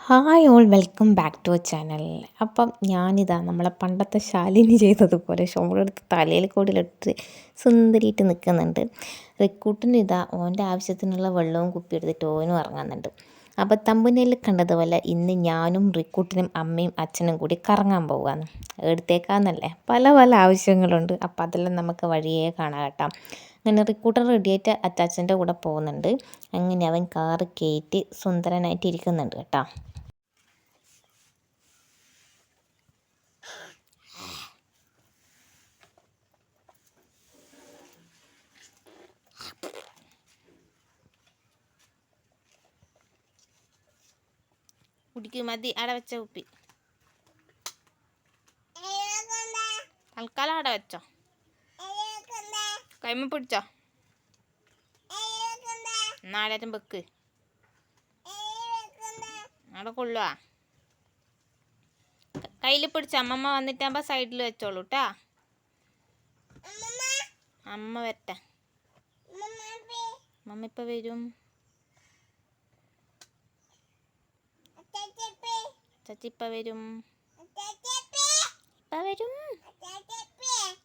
Hi all welcome back to channel. അപ്പം ഞാനിതാ നമ്മളെ പണ്ടത്തെ ശാലിനി ചെയ്തതുപോലെ ഷോളെടുത്ത് തലയിൽ കൂടിലിട്ട് സുന്ദരിയിട്ട് നിൽക്കുന്നുണ്ട്. റിക്കൂട്ടിന് ഇതാ ഓൻ്റെ ആവശ്യത്തിനുള്ള വെള്ളവും കുപ്പി എടുത്തിട്ട് ഓനും ഇറങ്ങുന്നുണ്ട്. അപ്പോൾ തമ്പുനയിൽ കണ്ടതുപോലെ ഇന്ന് ഞാനും റിക്കൂട്ടിനും അമ്മയും അച്ഛനും കൂടി കറങ്ങാൻ പോവുകയാണ്. എടുത്തേക്കാന്നല്ലേ പല പല ആവശ്യങ്ങളുണ്ട്. അപ്പോൾ അതെല്ലാം നമുക്ക് വഴിയേ കാണാം കേട്ടോ. അങ്ങനെ റിക്കൂട്ടർ റെഡിയായിട്ട് അച്ചാച്ചൻ്റെ കൂടെ പോകുന്നുണ്ട്. അങ്ങനെ അവൻ കാറ് കയറ്റി സുന്ദരനായിട്ട് ഇരിക്കുന്നുണ്ട് കേട്ടോ. കുടിക്ക് മതി, അവിടെ വെച്ച കുപ്പി തൽക്കാലം അവിടെ വെച്ചോ. കൈമ പിടിച്ചോ, നാളേരം വെക്ക്. അവിടെ കൊള്ളുവാ. കയ്യിൽ പിടിച്ച അമ്മമ്മ വന്നിട്ടാകുമ്പോൾ സൈഡിൽ വെച്ചോളൂ കേട്ടാ. അമ്മ വരട്ടെ, അമ്മ ഇപ്പം വരും. ചച്ചി ഇപ്പം വരും, ഇപ്പം വരും,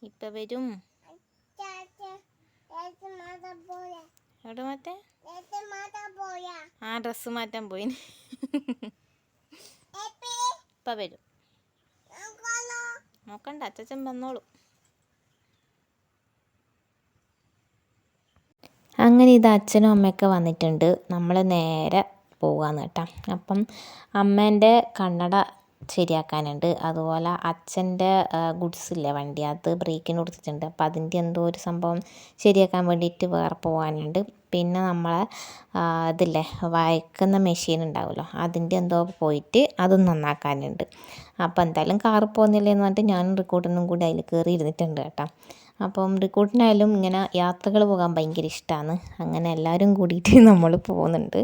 ഇപ്പം വരും. എവിടെ മാറ്റേ? ആ ഡ്രസ്സ് മാറ്റാൻ പോയി. ഇപ്പം വരും, നോക്കണ്ട, അച്ഛൻ വന്നോളൂ. അങ്ങനെ ഇത് അച്ഛനും അമ്മയൊക്കെ വന്നിട്ടുണ്ട്. നമ്മൾ നേരെ പോകാമെന്ന് കേട്ടോ. അപ്പം അമ്മേൻ്റെ കണ്ണട ശരിയാക്കാനുണ്ട്. അതുപോലെ അച്ഛൻ്റെ ഗുഡ്സില്ലേ വണ്ടി, അത് ബ്രേക്കിന് കൊടുത്തിട്ടുണ്ട്. അപ്പോൾ അതിൻ്റെ എന്തോ ഒരു സംഭവം ശരിയാക്കാൻ വേണ്ടിയിട്ട് വേറെ പോകാനുണ്ട്. പിന്നെ നമ്മളെ ഇതില്ലേ വയക്കുന്ന മെഷീൻ ഉണ്ടാവുമല്ലോ, അതിൻ്റെ എന്തോ പോയിട്ട് അതും നന്നാക്കാനുണ്ട്. അപ്പോൾ എന്തായാലും കാറ് പോകുന്നില്ലെന്ന് പറഞ്ഞിട്ട് ഞാനും റിക്കോർഡിനും കൂടി അതിൽ കയറി ഇരുന്നിട്ടുണ്ട് കേട്ടോ. അപ്പം റിക്കോർഡിനായാലും ഇങ്ങനെ യാത്രകൾ പോകാൻ ഭയങ്കര ഇഷ്ടമാണ്. അങ്ങനെ എല്ലാവരും കൂടിയിട്ട് നമ്മൾ പോകുന്നുണ്ട്.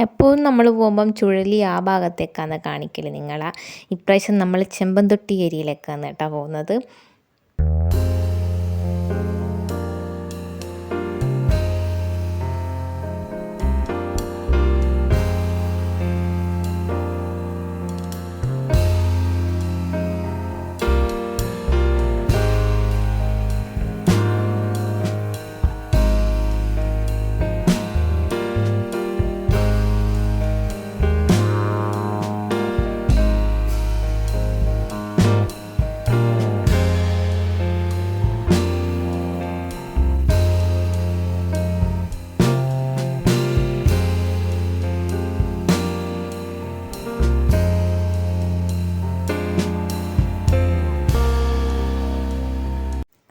എപ്പോഴും നമ്മൾ പോകുമ്പം ചുഴലി ആ ഭാഗത്തേക്കാണ് കാണിക്കൽ നിങ്ങളാ. ഇപ്രാവശ്യം നമ്മൾ ചെമ്പന്തൊട്ടി ഏരിയയിലേക്കാണ് കേട്ടോ പോകുന്നത്.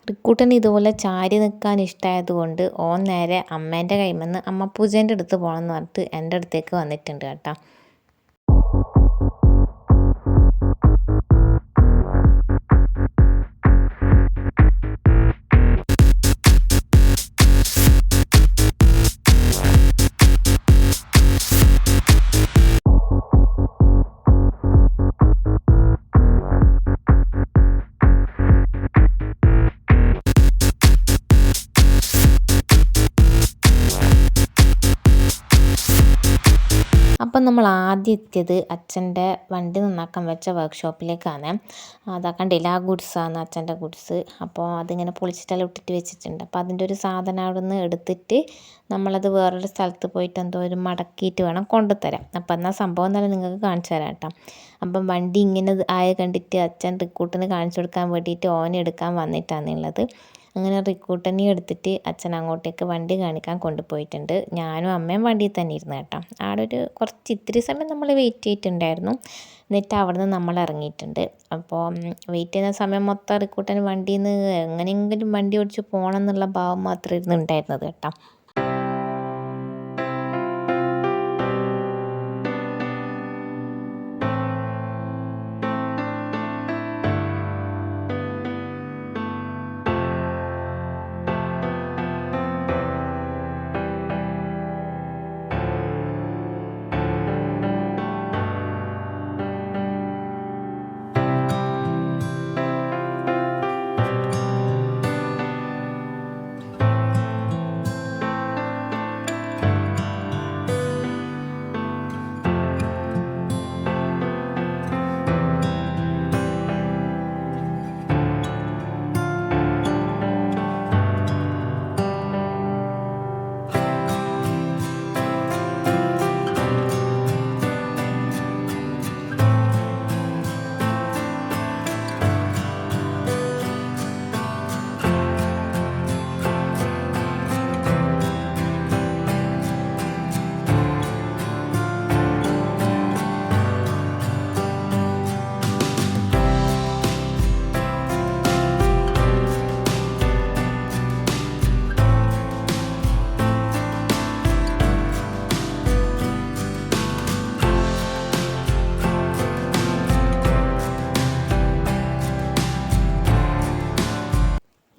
റിക്കൂട്ടന് ഇതുപോലെ ചാരി നിൽക്കാൻ ഇഷ്ടമായതുകൊണ്ട് ഓൻ നേരെ അമ്മേൻ്റെ കൈമെന്ന് അമ്മ പൂജേൻ്റെ അടുത്ത് പോകണമെന്ന് പറഞ്ഞിട്ട് എൻ്റെ അടുത്തേക്ക് വന്നിട്ടുണ്ട് കേട്ടോ. അപ്പം നമ്മൾ ആദ്യം എത്തിയത് അച്ഛൻ്റെ വണ്ടി നന്നാക്കാൻ വെച്ച വർക്ക്ഷോപ്പിലേക്കാണ്. അതാ കണ്ടില്ല, ആ ഗുഡ്സാണ് അച്ഛൻ്റെ ഗുഡ്സ്. അപ്പോൾ അതിങ്ങനെ പൊളിച്ചിട്ടെല്ലാം ഇട്ടിട്ട് വെച്ചിട്ടുണ്ട്. അപ്പോൾ അതിൻ്റെ ഒരു സാധനം അവിടെ നിന്ന് എടുത്തിട്ട് നമ്മളത് വേറൊരു സ്ഥലത്ത് പോയിട്ട് എന്തോ ഒരു മടക്കിയിട്ട് വേണം കൊണ്ടുതരാം. അപ്പോൾ എന്നാൽ സംഭവം തന്നെ നിങ്ങൾക്ക് കാണിച്ചു തരാം കേട്ടോ. അപ്പം വണ്ടി ഇങ്ങനെ ആയ കണ്ടിട്ട് അച്ഛൻ റിക്കൂട്ടിന് കാണിച്ചു കൊടുക്കാൻ വേണ്ടിയിട്ട് ഓനെടുക്കാൻ വന്നിട്ടാണുള്ളത്. അങ്ങനെ റിക്കൂട്ടനെ എടുത്തിട്ട് അച്ഛൻ അങ്ങോട്ടേക്ക് വണ്ടി കാണിക്കാൻ കൊണ്ടുപോയിട്ടുണ്ട്. ഞാനും അമ്മയും വണ്ടിയിൽ തന്നെ ഇരുന്ന് കേട്ടോ. അവിടെ ഒരു ഇത്തിരി സമയം നമ്മൾ വെയിറ്റ് ചെയ്തിട്ടുണ്ടായിരുന്നു. എന്നിട്ട് അവിടുന്ന് നമ്മൾ ഇറങ്ങിയിട്ടുണ്ട്. അപ്പോൾ വെയിറ്റ് ചെയ്യുന്ന സമയം മൊത്തം റിക്കൂട്ടൻ വണ്ടിയിൽ നിന്ന് എങ്ങനെയെങ്കിലും വണ്ടി ഓടിച്ച് പോകണം എന്നുള്ള ഭാവം മാത്രമായിരുന്നു ഉണ്ടായിരുന്നത് കേട്ടോ.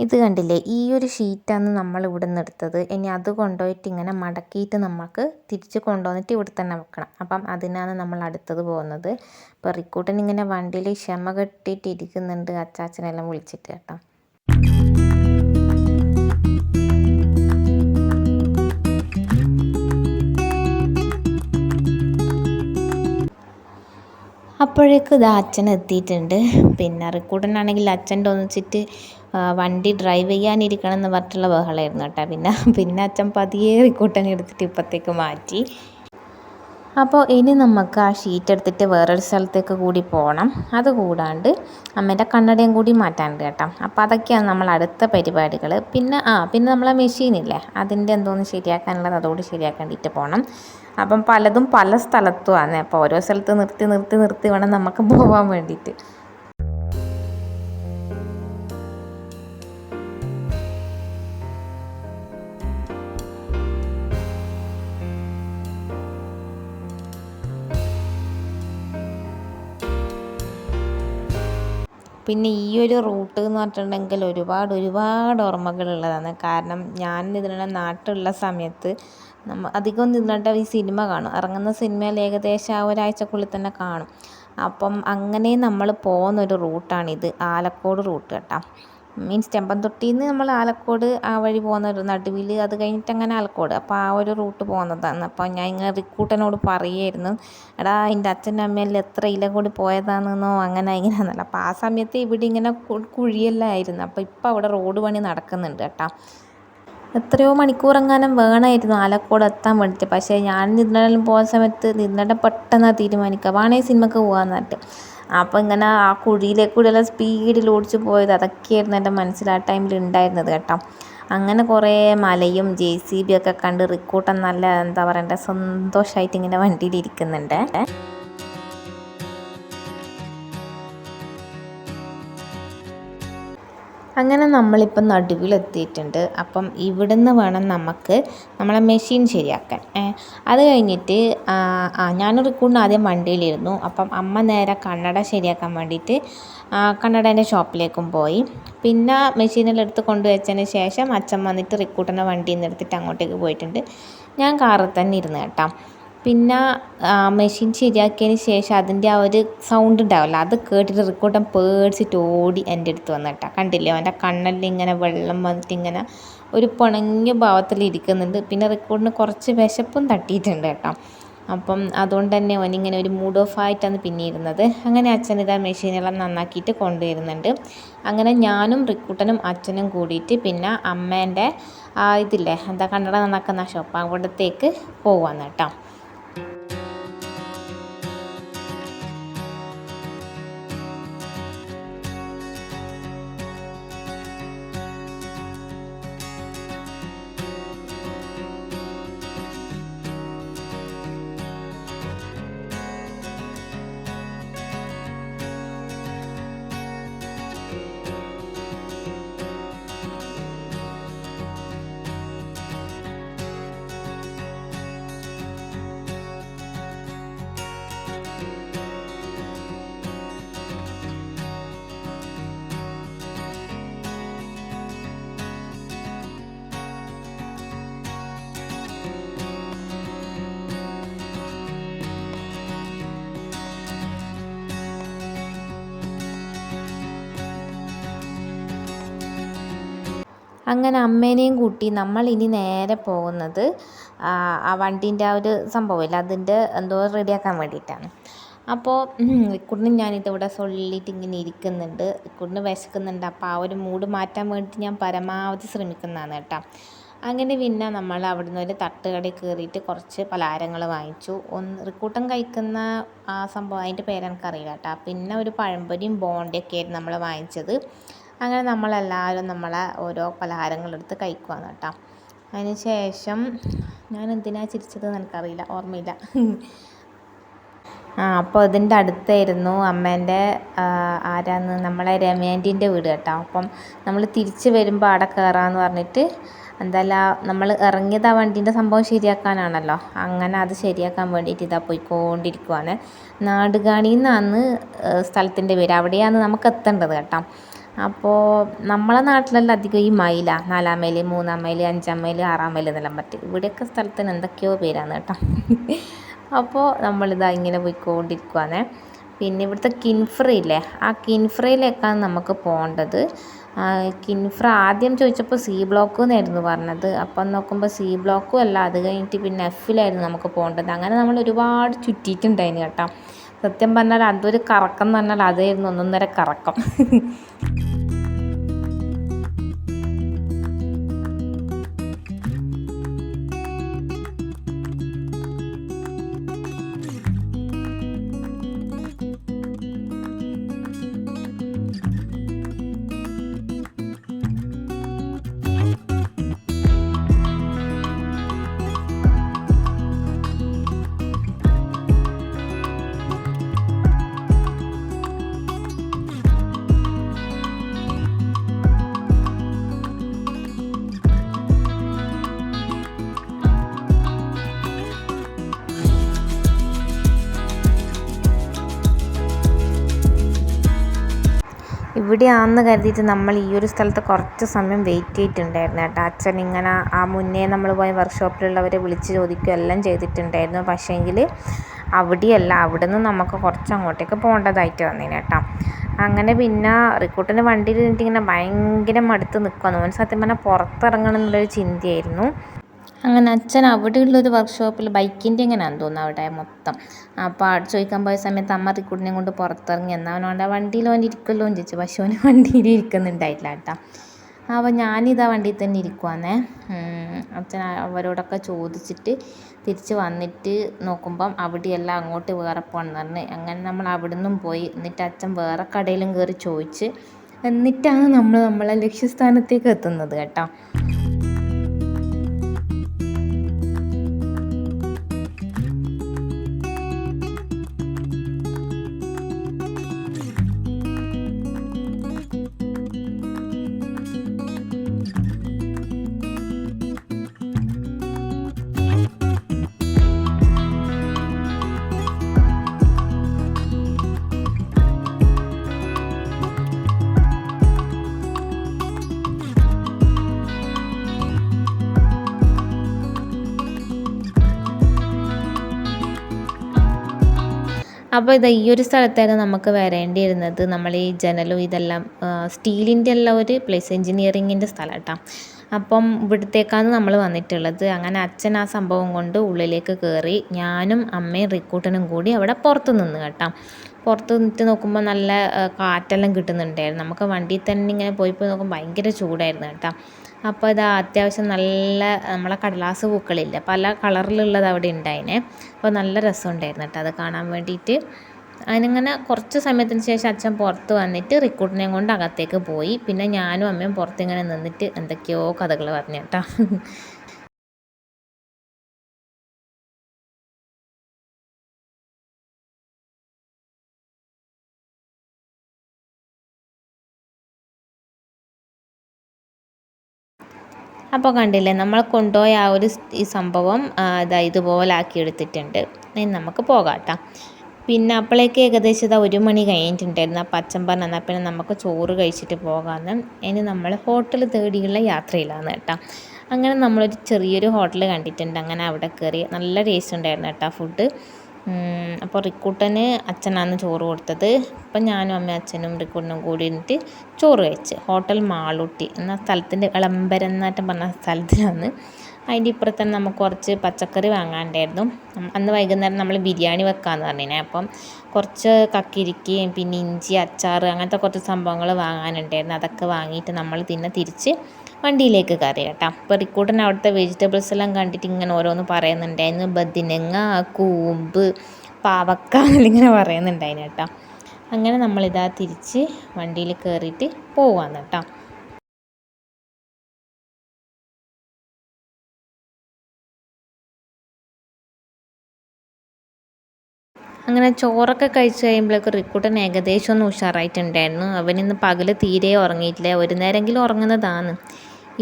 ഇത് കണ്ടില്ലേ, ഈ ഒരു ഷീറ്റാണ് നമ്മൾ ഇവിടെ നിന്ന് എടുത്തത്. ഇനി അത് കൊണ്ടുപോയിട്ട് ഇങ്ങനെ മടക്കിയിട്ട് നമുക്ക് തിരിച്ച് കൊണ്ടുവന്നിട്ട് ഇവിടെ തന്നെ വെക്കണം. അപ്പം അതിനാണ് നമ്മൾ അടുത്തത് പോകുന്നത്. ഇപ്പോൾ റിക്കൂട്ടൻ ഇങ്ങനെ വണ്ടിയിൽ ക്ഷമ കെട്ടിയിട്ട് ഇരിക്കുന്നുണ്ട്, അച്ചാച്ചനെല്ലാം വിളിച്ചിട്ട് കേട്ടോ. അപ്പോഴേക്കും ഇത് അച്ഛൻ എത്തിയിട്ടുണ്ട്. പിന്നെ റിക്കൂട്ടനാണെങ്കിൽ അച്ഛൻ്റെ ഒന്നിച്ചിട്ട് വണ്ടി ഡ്രൈവ് ചെയ്യാനിരിക്കണം എന്ന് പറഞ്ഞിട്ടുള്ള ബഹളമായിരുന്നു കേട്ടോ. പിന്നെ അച്ഛൻ പതിയെ റിക്കൂട്ടനെ എടുത്തിട്ട് ഇപ്പത്തേക്ക് മാറ്റി. അപ്പോൾ ഇനി നമുക്ക് ആ ഷീറ്റ് എടുത്തിട്ട് വേറൊരു സ്ഥലത്തേക്ക് കൂടി പോകണം. അതുകൂടാണ്ട് അമ്മേൻ്റെ കണ്ണടയും കൂടി മാറ്റാനുണ്ട് കേട്ടോ. അപ്പോൾ അതൊക്കെയാണ് നമ്മൾ അടുത്ത പരിപാടികൾ. പിന്നെ നമ്മളെ മെഷീനില്ലേ, അതിൻ്റെ എന്തോന്ന് ശരിയാക്കാനുള്ളത് അതോട് ശരിയാക്കേണ്ടിയിട്ട് പോകണം. അപ്പം പലതും പല സ്ഥലത്തുമാണ്. അപ്പോൾ ഓരോ സ്ഥലത്ത് നിർത്തി വേണം നമുക്ക് പോകാൻ വേണ്ടിയിട്ട്. പിന്നെ ഈ ഒരു റൂട്ട് എന്ന് പറഞ്ഞിട്ടുണ്ടെങ്കിൽ ഒരുപാട് ഓർമ്മകളുള്ളതാണ്. കാരണം ഞാൻ ഇതിനുള്ള നാട്ടിലുള്ള സമയത്ത് അധികം നിന്നിട്ട് ഈ സിനിമ കാണും. ഇറങ്ങുന്ന സിനിമയിൽ ഏകദേശം ആ ഒരാഴ്ചക്കുള്ളിൽ തന്നെ കാണും. അപ്പം അങ്ങനെ നമ്മൾ പോകുന്നൊരു റൂട്ടാണിത്, ആലക്കോട് റൂട്ട് കേട്ടോ. മീൻസ് ചെമ്പന്തൊട്ടിയിൽ നിന്ന് നമ്മൾ ആലക്കോട് ആ വഴി പോകുന്ന ഒരു നടുവിൽ, അത് കഴിഞ്ഞിട്ട് അങ്ങനെ ആലക്കോട്, അപ്പോൾ ആ ഒരു റൂട്ട് പോകുന്നതാണ്. അപ്പോൾ ഞാൻ ഇങ്ങനെ റിക്കൂട്ടനോട് പറയുമായിരുന്നു, എടാ എൻ്റെ അച്ഛൻ്റെ അമ്മയെല്ലാം എത്ര ഇല കൂടി പോയതാണെന്നോ അങ്ങനെ ഇങ്ങനെയാണെന്നല്ല. അപ്പോൾ ആ സമയത്ത് ഇവിടെ ഇങ്ങനെ കുഴിയെല്ലാം ആയിരുന്നു. അപ്പോൾ ഇപ്പോൾ അവിടെ റോഡ് പണി നടക്കുന്നുണ്ട് കേട്ടോ. എത്രയോ മണിക്കൂറെങ്ങാനും വേണമായിരുന്നു ആലക്കോട് എത്താൻ വേണ്ടിയിട്ട്. പക്ഷേ ഞാൻ നിന്നെല്ലാം പോകുന്ന സമയത്ത് നിന്നിട്ട് പെട്ടെന്നാണ് തീരുമാനിക്കുക, വേണേ സിനിമക്ക് പോകാമെന്ന് പറഞ്ഞിട്ട്. അപ്പോൾ ഇങ്ങനെ ആ കുഴിയിലേക്കൂടെല്ലാം സ്പീഡിൽ ഓടിച്ച് പോയത് അതൊക്കെയായിരുന്നു എൻ്റെ മനസ്സിൽ ആ ടൈമിൽ ഉണ്ടായിരുന്നത് കേട്ടോ. അങ്ങനെ കുറേ മലയും JCB ഒക്കെ കണ്ട് റിക്കൂട്ടൻ നല്ല എന്താ പറയണ്ടേ സന്തോഷമായിട്ട് ഇങ്ങനെ വണ്ടിയിൽ ഇരിക്കുന്നുണ്ട്. അങ്ങനെ നമ്മളിപ്പം നടുവിലെത്തിയിട്ടുണ്ട്. അപ്പം ഇവിടുന്ന് വേണം നമുക്ക് നമ്മളെ മെഷീൻ ശരിയാക്കാൻ. അത് കഴിഞ്ഞിട്ട് ഞാനൊരു റിക്കൂട്ടിന് ആദ്യം വണ്ടിയിലിരുന്നു. അപ്പം അമ്മ നേരെ കണ്ണട ശരിയാക്കാൻ വേണ്ടിയിട്ട് കണ്ണടേൻ്റെ ഷോപ്പിലേക്കും പോയി. പിന്നെ മെഷീനെല്ലാം എടുത്ത് കൊണ്ടുവച്ചതിന് ശേഷം അച്ഛൻ വന്നിട്ട് റിക്കൂട്ടനെ വണ്ടിയിൽ നിന്ന് എടുത്തിട്ട് അങ്ങോട്ടേക്ക് പോയിട്ടുണ്ട്. ഞാൻ കാറിൽ തന്നെ ഇരുന്ന് കേട്ടോ. പിന്നെ മെഷീൻ ശരിയാക്കിയതിന് ശേഷം അതിൻ്റെ ആ ഒരു സൗണ്ട് ഉണ്ടാവില്ല, അത് കേട്ടിട്ട് റിക്കൂട്ടൻ പേടിച്ചിട്ട് ഓടി എൻ്റെ അടുത്ത് വന്നു കേട്ടോ. കണ്ടില്ലേ, അവൻ്റെ കണ്ണെല്ലാം ഇങ്ങനെ വെള്ളം വന്നിട്ട് ഇങ്ങനെ ഒരു പിണങ്ങിയ ഭാവത്തിൽ ഇരിക്കുന്നുണ്ട്. പിന്നെ റിക്കൂട്ടിന് കുറച്ച് വിശപ്പും തട്ടിയിട്ടുണ്ട് കേട്ടോ. അപ്പം അതുകൊണ്ട് തന്നെ അവനിങ്ങനെ ഒരു മൂഡ് ഓഫ് ആയിട്ടാണ് പിന്നെ ഇരുന്നത്. അങ്ങനെ അച്ഛൻ ഇതാ മെഷീനെല്ലാം നന്നാക്കിയിട്ട് കൊണ്ടുവരുന്നുണ്ട്. അങ്ങനെ ഞാനും റിക്കൂട്ടനും അച്ഛനും കൂടിയിട്ട് പിന്നെ അമ്മേൻ്റെ ഇതില്ലേ എന്താ കണ്ണട നന്നാക്കുന്ന ഷോപ്പ്, അവിടത്തേക്ക് പോവാന്ന് കേട്ടോ. അങ്ങനെ അമ്മേനെയും കൂട്ടി നമ്മൾ ഇനി നേരെ പോകുന്നത് ആ വണ്ടീൻ്റെ ആ ഒരു സംഭവമില്ല അതിൻ്റെ എന്തോ റെഡിയാക്കാൻ വേണ്ടിയിട്ടാണ്. അപ്പോൾ ഇക്കുടിന് ഞാനിതിവിടെ സൊല്ലിയിട്ട് ഇങ്ങനെ ഇരിക്കുന്നുണ്ട്. ഇക്കുടിന് വിശക്കുന്നുണ്ട്. അപ്പോൾ ആ ഒരു മൂഡ് മാറ്റാൻ വേണ്ടിയിട്ട് ഞാൻ പരമാവധി ശ്രമിക്കുന്നതാണ് കേട്ടോ. അങ്ങനെ പിന്നെ നമ്മൾ അവിടുന്ന് ഒരു തട്ടുകടയിൽ കയറിയിട്ട് കുറച്ച് പലഹാരങ്ങൾ വാങ്ങിച്ചു. റിക്കൂട്ടൻ കഴിക്കുന്ന ആ സംഭവം അതിൻ്റെ പേരെനിക്കറിയില്ല കേട്ടോ. പിന്നെ ഒരു പഴംപൊരിയും ബോണ്ടയൊക്കെ ആയിരുന്നു നമ്മൾ വാങ്ങിച്ചത്. അങ്ങനെ നമ്മളെല്ലാവരും നമ്മളെ ഓരോ പലഹാരങ്ങളെടുത്ത് കഴിക്കുവാണ് കേട്ടോ. അതിന് ശേഷം ഞാൻ എന്തിനാണ് ചിരിച്ചതെന്ന് എനിക്കറിയില്ല, ഓർമ്മയില്ല. അപ്പോൾ ഇതിൻ്റെ അടുത്തായിരുന്നു അമ്മേൻ്റെ ആരാന്ന് നമ്മളെ രമേൻ്റിൻ്റെ വീട് കേട്ടോ. അപ്പം നമ്മൾ തിരിച്ച് വരുമ്പോൾ അവിടെ കയറാമെന്ന് പറഞ്ഞിട്ട് എന്തല്ല നമ്മൾ ഇറങ്ങിയത് ആ വണ്ടീൻ്റെ സംഭവം ശരിയാക്കാനാണല്ലോ. അങ്ങനെ അത് ശരിയാക്കാൻ വേണ്ടിയിട്ട് ഇതാ പോയിക്കൊണ്ടിരിക്കുവാണ്. നാടുകാണിന്നാണ് സ്ഥലത്തിൻ്റെ പേര്. അവിടെയാണ് നമുക്ക് എത്തേണ്ടത് കേട്ടോ. അപ്പോൾ നമ്മളെ നാട്ടിലെല്ലാം അധികം ഈ മൈല 4 മൈൽ 3 മൈൽ 5 മൈൽ 6 മൈൽ എന്നെല്ലാം പറ്റും. ഇവിടെയൊക്കെ സ്ഥലത്തിന് എന്തൊക്കെയോ പേരാണ് കേട്ടോ. അപ്പോൾ നമ്മളിതാ ഇങ്ങനെ പോയിക്കൊണ്ടിരിക്കുവാണ്. പിന്നെ ഇവിടുത്തെ കിൻഫ്ര ഇല്ലേ, ആ കിൻഫ്രയിലേക്കാണ് നമുക്ക് പോകേണ്ടത്. കിൻഫ്ര ആദ്യം ചോദിച്ചപ്പോൾ സി ബ്ലോക്ക് എന്നായിരുന്നു പറഞ്ഞത്. അപ്പം നോക്കുമ്പോൾ സി ബ്ലോക്കും അല്ല, അത് കഴിഞ്ഞിട്ട് പിന്നെ എഫിലായിരുന്നു നമുക്ക് പോകേണ്ടത്. അങ്ങനെ നമ്മൾ ഒരുപാട് ചുറ്റിയിട്ടുണ്ടായിരുന്നു കേട്ടോ. സത്യം പറഞ്ഞാൽ അതൊരു കറക്കം എന്ന് പറഞ്ഞാൽ അതായിരുന്നു 1.5 കറക്കം. ഇവിടെയാണെന്ന് കരുതിയിട്ട് നമ്മൾ ഈ ഒരു സ്ഥലത്ത് കുറച്ച് സമയം വെയിറ്റ് ചെയ്തിട്ടുണ്ടായിരുന്നു കേട്ടോ. അച്ഛൻ ഇങ്ങനെ ആ മുന്നേ നമ്മൾ പോയ വർക്ക്ഷോപ്പിലുള്ളവരെ വിളിച്ച് ചോദിക്കുകയും എല്ലാം ചെയ്തിട്ടുണ്ടായിരുന്നു. പക്ഷേങ്കിൽ അവിടെയല്ല, അവിടെ നിന്ന് നമുക്ക് കുറച്ച് അങ്ങോട്ടേക്ക് പോകേണ്ടതായിട്ട് വന്നേനെ കേട്ടോ. അങ്ങനെ പിന്നെ റിക്കൂട്ടിന് വണ്ടിയിൽ നിന്നിട്ട് ഇങ്ങനെ ഭയങ്കര മടുത്ത് നിൽക്കുവാന്ന്. ഓൻ സത്യം പറഞ്ഞാൽ പുറത്തിറങ്ങണം എന്നുള്ളൊരു ചിന്തയായിരുന്നു. അങ്ങനെ അച്ഛൻ അവിടെയുള്ളൊരു വർക്ക്ഷോപ്പിൽ ബൈക്കിൻ്റെ എങ്ങനെയാണെന്ന് തോന്നുന്നു അവിടെ മൊത്തം. അപ്പോൾ അവിടെ ചോദിക്കാൻ പോയ സമയത്ത് അമ്മ റിക്കൂട്ടിനെ കൊണ്ട് പുറത്തിറങ്ങി. എന്നാൽ അവനോടെ വണ്ടിയിൽ ഓൻ ഇരിക്കുമല്ലോ എന്ന് ചോദിച്ചു. പക്ഷെ അവന് വണ്ടിയിൽ ഇരിക്കുന്നുണ്ടായില്ല കേട്ടോ. അപ്പോൾ ഞാനിതാ വണ്ടിയിൽ തന്നെ ഇരിക്കുവാന്നേ. അച്ഛൻ അവരോടൊക്കെ ചോദിച്ചിട്ട് തിരിച്ച് വന്നിട്ട് നോക്കുമ്പം അവിടെയല്ല, അങ്ങോട്ട് വേറെ പോകണമെന്ന് പറഞ്ഞ്. അങ്ങനെ നമ്മൾ അവിടെ നിന്നും പോയി. എന്നിട്ട് അച്ഛൻ വേറെ കടയിലും കയറി ചോദിച്ച് എന്നിട്ടാണ് നമ്മൾ നമ്മളെ ലക്ഷ്യസ്ഥാനത്തേക്ക് എത്തുന്നത് കേട്ടോ. അപ്പോൾ ഇത് ഈ ഒരു സ്ഥലത്തായിരുന്നു നമുക്ക് വരേണ്ടിയിരുന്നത്. നമ്മൾ ഈ ജനലും ഇതെല്ലാം സ്റ്റീലിൻ്റെ എല്ലാം ഒരു പ്ലേസ്, എൻജിനീയറിങ്ങിൻ്റെ സ്ഥലം കേട്ടോ. അപ്പം ഇവിടത്തേക്കാണ് നമ്മൾ വന്നിട്ടുള്ളത്. അങ്ങനെ അച്ഛൻ ആ സംഭവം കൊണ്ട് ഉള്ളിലേക്ക് കയറി. ഞാനും അമ്മയും റിക്കൂട്ടനും കൂടി അവിടെ പുറത്ത് നിന്ന് കേട്ടോ. പുറത്ത് നിന്നിട്ട് നോക്കുമ്പോൾ നല്ല കാറ്റെല്ലാം കിട്ടുന്നുണ്ടായിരുന്നു. നമുക്ക് വണ്ടിയിൽ തന്നെ ഇങ്ങനെ പോയി നോക്കുമ്പോൾ ഭയങ്കര ചൂടായിരുന്നു കേട്ടോ. അപ്പോൾ ഇതാ അത്യാവശ്യം നല്ല നമ്മളെ കടലാസ് പൂക്കളില്ല, പല കളറിലുള്ളത് അവിടെ ഉണ്ടായിനെ. അപ്പോൾ നല്ല രസമുണ്ടായിരുന്നു കേട്ടോ അത് കാണാൻ വേണ്ടിയിട്ട്. അതിനിങ്ങനെ കുറച്ച് സമയത്തിന് ശേഷം അച്ഛൻ പുറത്ത് വന്നിട്ട് റിക്കൂട്ടിനെയും കൊണ്ട് അകത്തേക്ക് പോയി. പിന്നെ ഞാനും അമ്മയും പുറത്തിങ്ങനെ നിന്നിട്ട് എന്തൊക്കെയോ കഥകൾ പറഞ്ഞു കേട്ടോ. അപ്പോൾ കണ്ടില്ലേ, നമ്മൾ കൊണ്ടുപോയ ആ ഒരു ഈ സംഭവം ഇതാ ഇതുപോലെ ആക്കി എടുത്തിട്ടുണ്ട്. ഇനി നമുക്ക് പോകാം കേട്ടോ. പിന്നെ അപ്പോഴേക്ക് ഏകദേശം 1 മണി കഴിഞ്ഞിട്ടുണ്ടായിരുന്നു. അപ്പം അച്ഛൻ പറഞ്ഞു എന്നാൽ പിന്നെ നമുക്ക് ചോറ് കഴിച്ചിട്ട് പോകാമെന്ന്. ഇനി നമ്മൾ ഹോട്ടൽ തേടിയുള്ള യാത്രയിലാണ് കേട്ടോ. അങ്ങനെ നമ്മളൊരു ചെറിയൊരു ഹോട്ടൽ കണ്ടിട്ടുണ്ട്. അങ്ങനെ അവിടെ കയറി നല്ല ടേസ്റ്റ് ഉണ്ടായിരുന്നു കേട്ടോ ഫുഡ്. അപ്പോൾ റിക്കൂട്ടന് അച്ഛനാണ് ചോറ് കൊടുത്തത്. അപ്പം ഞാനും അമ്മയും അച്ഛനും റിക്കൂട്ടനും കൂടി ഇരുന്നിട്ട് ചോറ് കഴിച്ച്. ഹോട്ടൽ മാളൂട്ടി എന്ന സ്ഥലത്തിൻ്റെ എളമ്പരന്നാറ്റം പറഞ്ഞ സ്ഥലത്തിലാണ്. അതിൻ്റെ ഇപ്പുറത്ത് തന്നെ നമുക്ക് കുറച്ച് പച്ചക്കറി വാങ്ങാണ്ടായിരുന്നു. അന്ന് വൈകുന്നേരം നമ്മൾ ബിരിയാണി വെക്കാമെന്ന് പറഞ്ഞിനെ. അപ്പം കുറച്ച് കക്കിരിക്കയും പിന്നെ ഇഞ്ചി അച്ചാർ അങ്ങനത്തെ കുറച്ച് സംഭവങ്ങൾ വാങ്ങാനുണ്ടായിരുന്നു. അതൊക്കെ വാങ്ങിയിട്ട് നമ്മൾ തിരിച്ച് വണ്ടിയിലേക്ക് കയറി കേട്ടോ. അപ്പോൾ റിക്കൂട്ടൻ അവിടുത്തെ വെജിറ്റബിൾസ് എല്ലാം കണ്ടിട്ട് ഇങ്ങനെ ഓരോന്ന് പറയുന്നുണ്ടായിരുന്നു. ബദിനങ്ങ, കൂമ്പ്, പാവക്ക എന്നിങ്ങനെ പറയുന്നുണ്ടായിരുന്നു കേട്ടോ. അങ്ങനെ നമ്മളിതാ തിരിച്ച് വണ്ടിയിൽ കയറിയിട്ട് പോവാന്ന് കേട്ടോ. അങ്ങനെ ചോറൊക്കെ കഴിച്ച് കഴിയുമ്പോഴേക്കും റിക്കൂട്ടൻ ഏകദേശം ഒന്ന് ഉഷാറായിട്ടുണ്ടായിരുന്നു. അവനിന്ന് പകൽ തീരെ ഉറങ്ങിയിട്ടില്ല. ഒരു നേരമെങ്കിലും ഉറങ്ങുന്നതാണ്.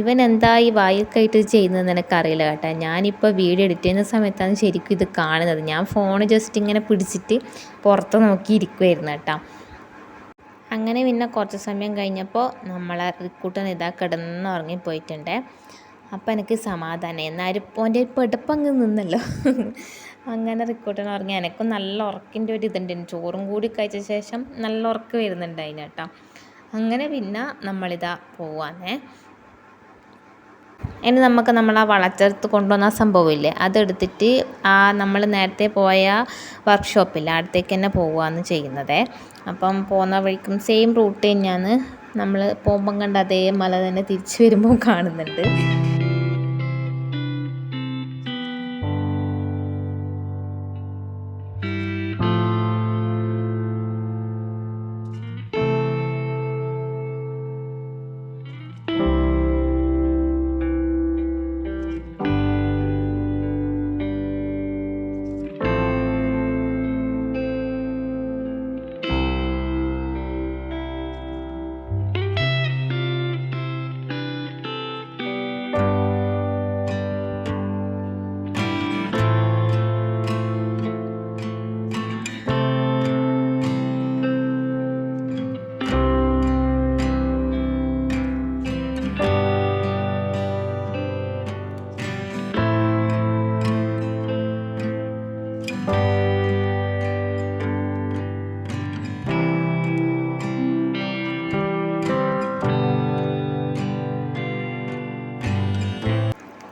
ഇവൻ എന്താ ഈ വായിക്കായിട്ട് ചെയ്യുന്നതെന്ന് എനിക്കറിയില്ല കേട്ടോ. ഞാനിപ്പോൾ വീഡിയോ എഡിറ്റ് ചെയ്യുന്ന സമയത്താണ് ശരിക്കും ഇത് കാണുന്നത്. ഞാൻ ഫോൺ ജസ്റ്റ് ഇങ്ങനെ പിടിച്ചിട്ട് പുറത്ത് നോക്കിയിരിക്കുമായിരുന്നു കേട്ടോ. അങ്ങനെ പിന്നെ കുറച്ച് സമയം കഴിഞ്ഞപ്പോൾ നമ്മളെ റിക്കൂട്ടൻ ഇതാ കിടന്നുറങ്ങിപ്പോയിട്ടുണ്ട്. അപ്പം എനിക്ക് സമാധാനം. എന്നാലും ഓൻ്റെ പെടുപ്പങ്ങ് നിന്നല്ലോ. അങ്ങനെ റിക്കൂട്ടൻ ഉറങ്ങി. എനിക്കും നല്ല ഉറക്കിൻ്റെ ഒരു ഇതുണ്ടായിരുന്നു. ചോറും കൂടി കഴിച്ച ശേഷം നല്ല ഉറക്കം വരുന്നുണ്ടായിരുന്നു കേട്ടോ. അങ്ങനെ പിന്നെ നമ്മളിതാ പോവാന്നേ. ഇനി നമുക്ക് നമ്മൾ ആ വളച്ചെടുത്ത് കൊണ്ടുവന്ന സംഭവമില്ലേ അതെടുത്തിട്ട് നമ്മൾ നേരത്തെ പോയ വർക്ക്ഷോപ്പില്ല അടുത്തേക്ക് തന്നെ പോവുകയാണ് ചെയ്യുന്നത്. അപ്പം പോകുന്ന വഴിക്കും സെയിം റൂട്ട് തന്നെയാണ്. നമ്മൾ പോകുമ്പം കണ്ട അതേ മല തന്നെ തിരിച്ചു വരുമ്പോൾ കാണുന്നുണ്ട്.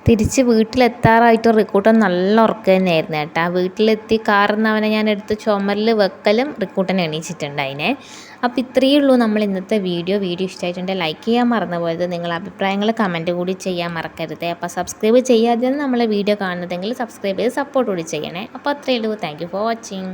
തിരിച്ച് വീട്ടിലെത്താറായിട്ട് റിക്കൂട്ടൻ നല്ല ഉറക്കം തന്നെയായിരുന്നു കേട്ടോ. വീട്ടിലെത്തി കാറിൽ നിന്ന് അവനെ ഞാൻ എടുത്ത് ചുമരിൽ വെക്കലും റിക്കൂട്ടൻ എണീച്ചിട്ടുണ്ടായിനെ. അപ്പോൾ ഇത്രയേ ഉള്ളൂ നമ്മൾ ഇന്നത്തെ വീഡിയോ ഇഷ്ടമായിട്ടുണ്ടെങ്കിൽ ലൈക്ക് ചെയ്യാൻ മറന്നു പോയത്. നിങ്ങളുടെ അഭിപ്രായങ്ങൾ കമൻറ്റ് കൂടി ചെയ്യാൻ മറക്കരുത്. അപ്പോൾ സബ്സ്ക്രൈബ് ചെയ്യാതെയാണ് നമ്മളെ വീഡിയോ കാണുന്നതെങ്കിൽ സബ്സ്ക്രൈബ് ചെയ്ത് സപ്പോർട്ട് കൂടി ചെയ്യണേ. അപ്പോൾ അത്രയേ ഉള്ളൂ. Thank you for watching.